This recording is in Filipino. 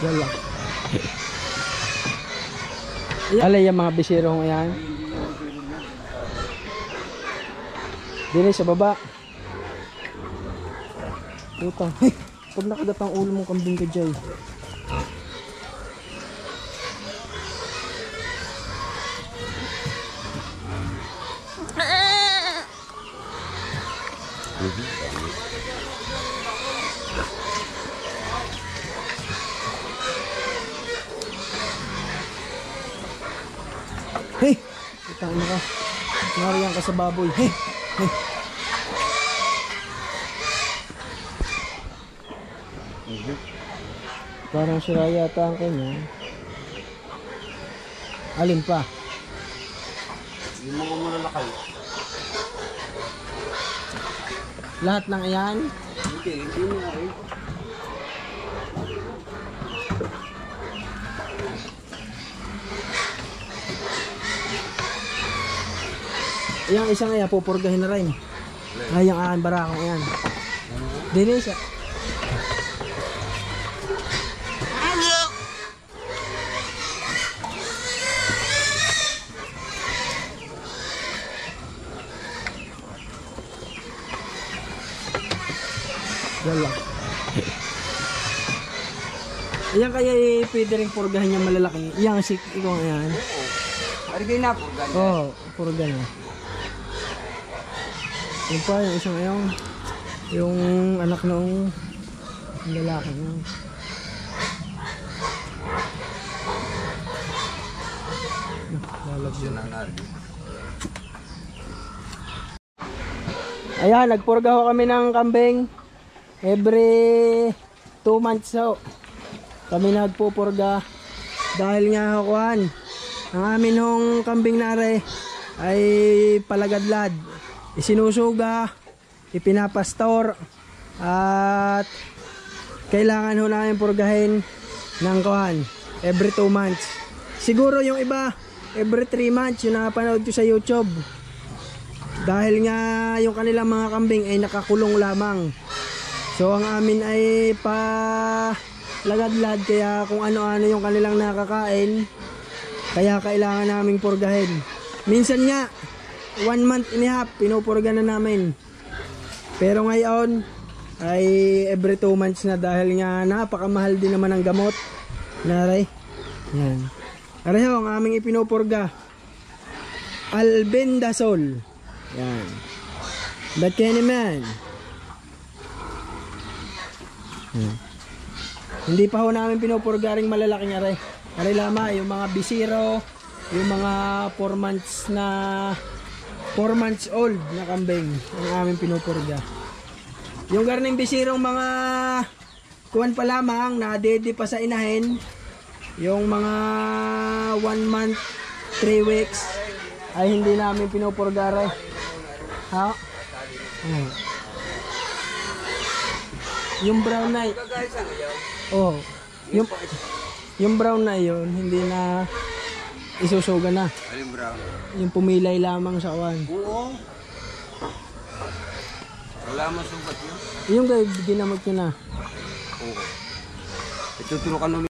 Wala. Alay yung mga bisirong yan. Dili sa baba. Ito. Pag nakagat ang ulo mong kambing ka dyan. Hey! Itang ano ka? Nariyan ka sa baboy. Hey! Hey! Parang sira yata ang kanya. Alin pa? Yung mga malalakay. Lahat ng iyan? Hindi na eh. Yang isang iya pupurgahin na rin. Ay, yung aking barakong yan. Dili siya. Wala. Yan kaya pwede rin purgahin yung malalaki. Yang si ikaw yan. Arigay na purga niya. Oo, purga na. Yung pa, yung isang yung anak noong lalaki niya. Lalagyan na. Ayan, nagpurga ho kami ng kambing. Every 2 months ho. Kami nagpupurga. Dahil nga kuhan, ang amin hong kambing na are ay palagadlad. Isinusuga, ipinapastor, at kailangan ho namin purgahin ng kuhan every 2 months. Siguro yung iba every 3 months yung napanood ko sa YouTube. Dahil nga yung kanilang mga kambing ay nakakulong lamang. So ang amin ay lagadlad, kaya kung ano-ano yung kanilang nakakain, kaya kailangan naming purgahin. Minsan nga 1 month and a half pinupurga na namin. Pero ngayon ay every 2 months na, dahil nga napakamahal din naman ang gamot. Naray. Yan. Aray ho, ang aming ipinupurga, albendazole. Yan. That can man. Hindi pa ho namin pinupurga ring malalaking aray. Aray lama, yung mga bisiro, yung mga 4 months old na kambing ang aming pinupurga. Yung garning bisirong mga kuwan pa lamang, nadede pa sa inahin, yung mga 1 month 3 weeks ay hindi namin pinupurga rin. Ha? Yung brown na oh, yung brown na yun hindi na isusuga na. Alin brown? Yung pumilay lamang sa kuwan. Oo. Wala masugat yun. Yung ginamot nyo na. Oo. Ituturukan